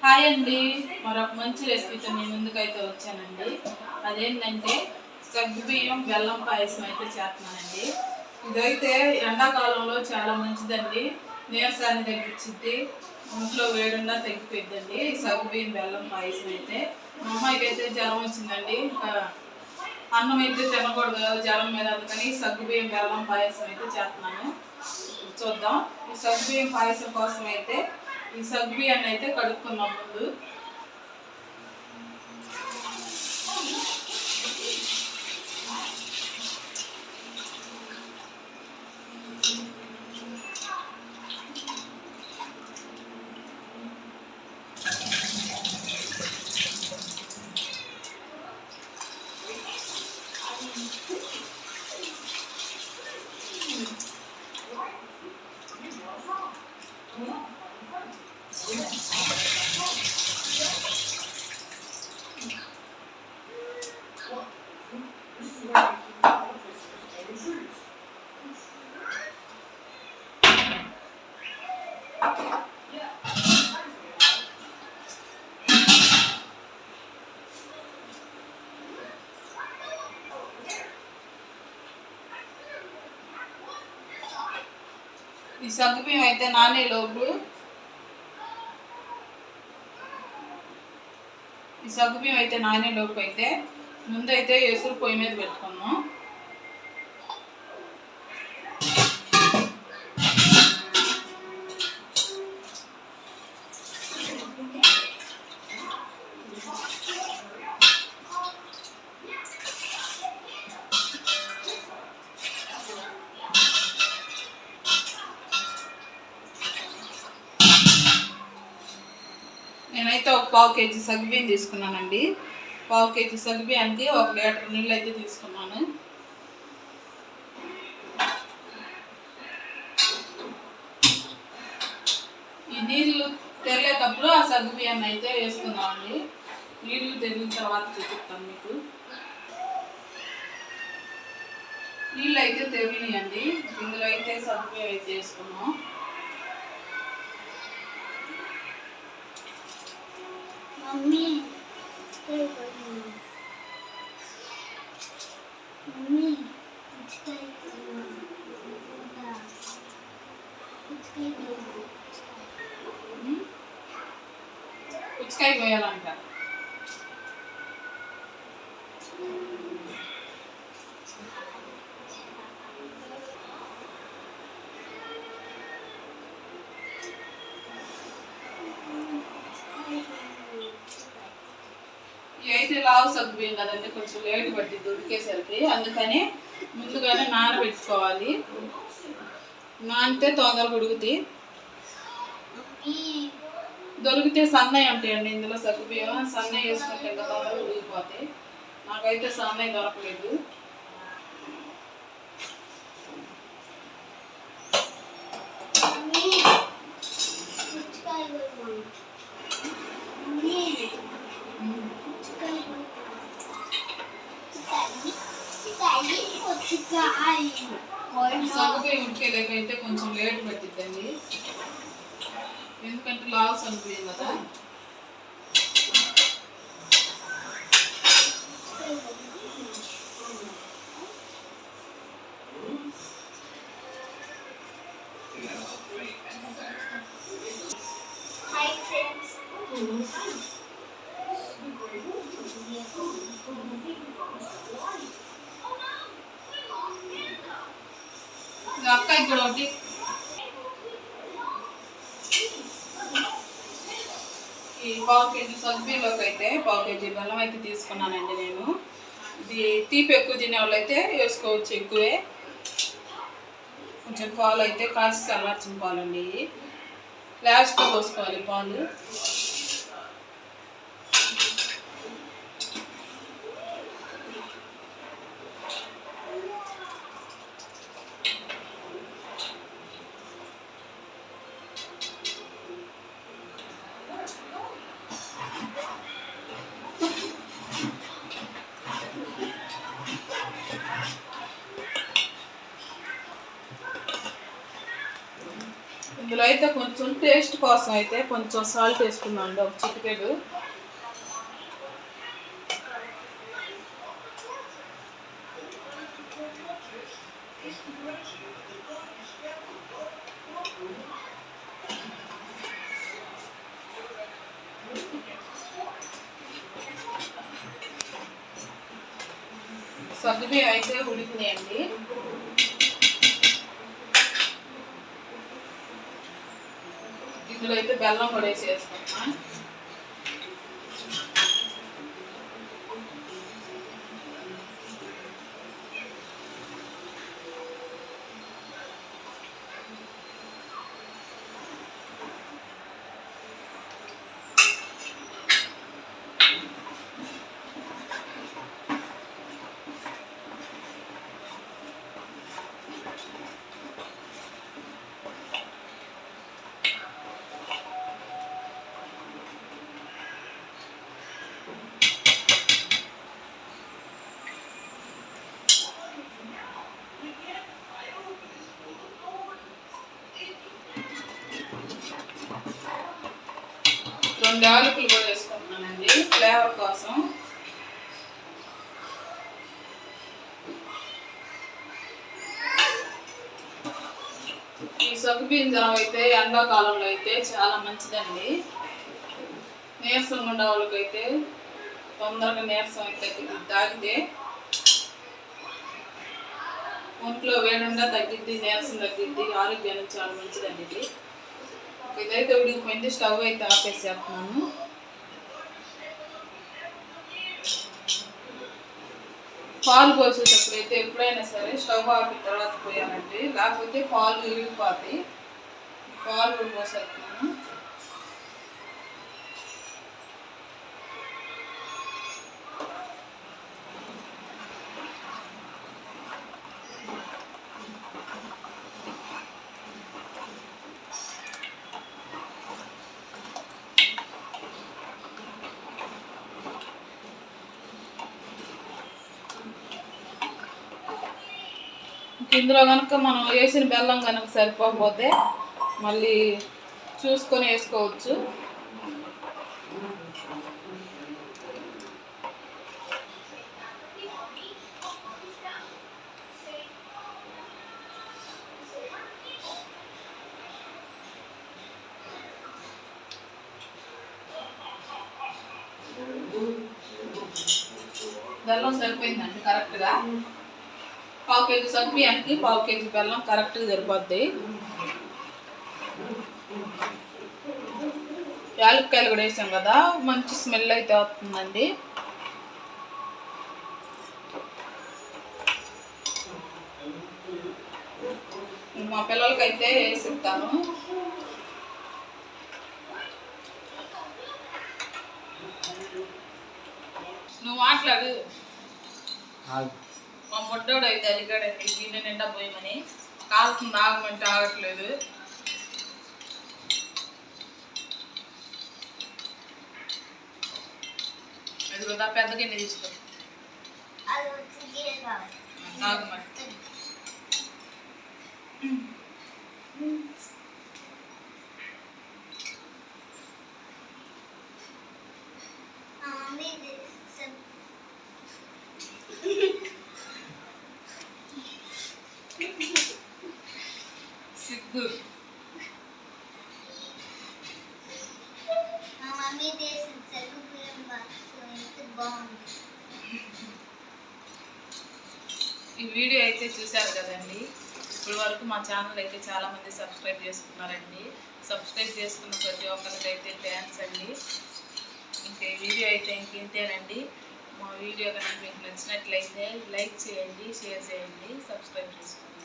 Hi అండి, మరొక మంచి రెసిపీతో నేను ముందుకైతే వచ్చానండి. అదేంటంటే సగ్గుబియ్యం బెల్లం పాయసం అయితే చేస్తున్నానండి. ఇదైతే ఎండాకాలంలో చాలా మంచిదండి. నీరసాన్ని తగ్గించిద్ది, ఇంట్లో వేడున్నా తగ్గిపోద్దండి. సగ్గుబియ్యం బెల్లం పాయసం అయితే మా అమ్మాయికి అయితే జ్వరం వచ్చిందండి. ఇంకా అన్నం అయితే తినకూడదు జ్వరం మీద, అందుకని సగ్గుబియ్యం బెల్లం పాయసం అయితే చేస్తున్నాను. చూద్దాం. ఈ సగ్గుబియ్యం పాయసం కోసం అయితే ఈ సగ్గుబియ్యాన్ని అయితే కడుక్కున్నాం ముందు. ఈ సగ్గుబియ్యం అయితే నానేలోపు అయితే ముందైతే ఎసురు పొయ్యి మీద పెట్టుకున్నాం. నేనైతే ఒక పావు కేజీ సగ్గుబియ్యం తీసుకున్నానండి. పావు కేజీ సగ్గుబియ్యానికి 1 లీటర్ నీళ్ళు అయితే తీసుకున్నాను. ఈ నీళ్ళు తెరలేటప్పుడు ఆ సగ్గుబియ్యాన్ని అయితే వేసుకుందామండి. నీళ్ళు తెరిగిన తర్వాత చూపిస్తాను మీకు. నీళ్ళు అయితే తెరిగినాయండి. ఇందులో అయితే సగ్గుబియ్యం అయితే వేసుకున్నాం. మమ్మీ పుచ్చకాయ పోయాలంట. ఇవి అయితే లావు సగ్గుబియ్యం కదండి, కొంచెం లేటు పట్టింది ఉడికేసరికి. అందుకని ముందుగానే నానబెట్టుకోవాలి. నానితే తొందరగా ఉడుకుతాయి. దొరికితే సన్నయ్య ఉంటాయండి ఇందులో సగ్గుబియ్యం. సన్నయ్య వేసుకుంటే ఇంకా తొందరగా ఉడికిపోతాయి. నాకైతే సన్నయ్య దొరకలేదు. సగ్గుబియ్యం ఉడికేదైతే కొంచెం లేట్ పట్టిద్దండి, ఎందుకంటే లావు సగ్గుబియ్యం కదా. అక్క ఇక్కడ ఒకటి ఈ పావు కేజీ సగ్గుబియ్యంలోకి అయితే పావు కేజీ బెల్లం అయితే తీసుకున్నానండి నేను. ఇది తీపి ఎక్కువ తినే వాళ్ళు అయితే వేసుకోవచ్చు ఎక్కువే. కొంచెం పాలు అయితే కాసి చల్లార్చిన పాలండి. లాస్ట్గా పోసుకోవాలి పాలు. ఇందులో ఇప్పుడైతే కొంచెం టేస్ట్ కోసం అయితే కొంచెం సాల్ట్ వేసుకున్నాండి, ఒక చిటికెడు. సగ్గుబియ్యం అయితే ఉడికినాయండి. ఇందులో అయితే బెల్లం కూడా వేసేసుకుంటున్నా. రెండు యాలకులు కూడా వేసుకుంటున్నానండి ఫ్లేవర్ కోసం. ఈ సగ్గుబియ్యం జనం అయితే ఎండాకాలంలో అయితే చాలా మంచిదండి. నీరసం ఉండే వాళ్ళకైతే తొందరగా నీరసం అయితే తాగితే ఒంట్లో వేడుండా తగ్గిద్ది, నీరసం తగ్గిద్ది, ఆరోగ్యానికి చాలా మంచిదండి ఇది. ఇదైతే ఉడికిపోయింది, స్టవ్ అయితే ఆపేసేస్తున్నాను. పాలు పోసేటప్పుడు అయితే ఎప్పుడైనా సరే స్టవ్ ఆపిన తర్వాత పోయాలండి, లేకపోతే పాలు విరిగిపోతాయి. పాలు కూడా పోసేస్తున్నాను. ఇందులో కనుక మనం వేసిన బెల్లం కనుక సరిపోకపోతే మళ్ళీ చూసుకొని వేసుకోవచ్చు. బెల్లం సరిపోయిందండి కరెక్ట్గా. పావు కేజీ సగ్గుబియ్యానికి పావు కేజీ బెల్లం కరెక్ట్గా సరిపోద్ది. యాలక్కాయలు కూడా వేసాం కదా, మంచి స్మెల్ అయితే వస్తుందండి. మా పిల్లలకైతే వేసిస్తాను. నువ్వు మాట్లాడు. మా మొట్టోడు అయితే అడిగాడండి గిన్నె నిండా పోయమని, కాలుతుంది ఆగమంటే ఆగట్లేదు. అది కదా పెద్ద గిన్నె తీసుకో, ఆగమంటే. సిగ్గు. ఈ వీడియో అయితే చూశారు కదండి. ఇప్పటి వరకు మా ఛానల్ అయితే చాలామంది సబ్స్క్రైబ్ చేసుకున్నారండి. సబ్స్క్రైబ్ చేసుకున్న ప్రతి ఒక్కరికైతే థ్యాంక్స్ అండి. ఇంకా ఈ వీడియో అయితే ఇంకేంటేనండి. మా వీడియో కనుక మీకు నచ్చినట్లయితే లైక్ చేయండి, షేర్ చేయండి, సబ్స్క్రైబ్ చేసుకోండి.